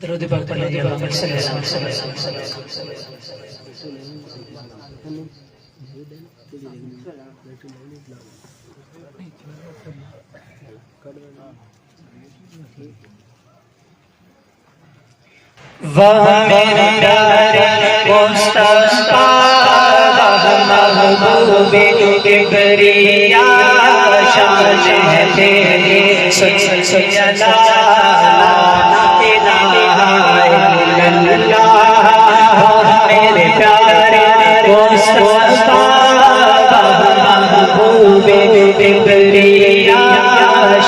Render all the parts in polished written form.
درود پاک پڑھیے محمد صلی اللہ علیہ وسلم۔ وہ میرے پیارے مصطفیٰ محبوب کبریا شان ہے تیری صلی اللہ الہ الا اللہ۔ میرے پیارے مصطفیٰ محبوب کبریا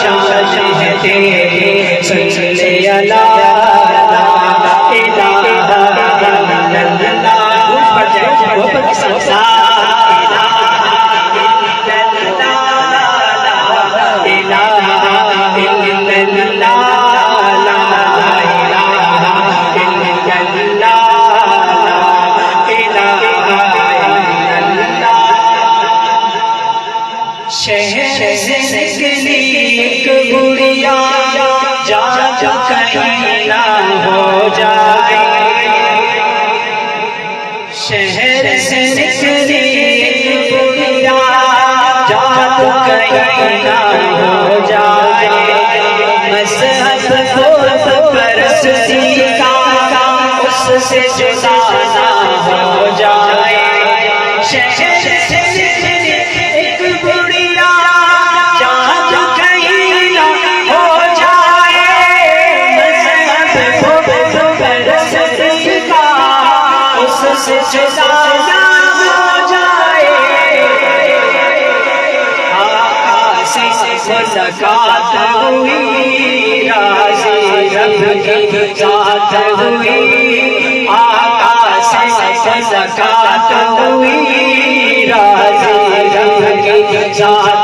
شان ہے تیری صلی اللہ شہر سے نکلی ایک گڑیا جا جا کہیں نہ ہو جائے، شہر سے نکلی ایک گڑیا جا جا کہیں نہ ہو جائے، مذہب کو پرستی کا اس سے جدا نہ ہو جائے، شہر سے سے جدا نہ ہو جائے، آقا سے ملاقات ہوئی، راضی رب کی ذات ہوئی، آقا سے ملاقات ہوئی، راضی رب کی ذات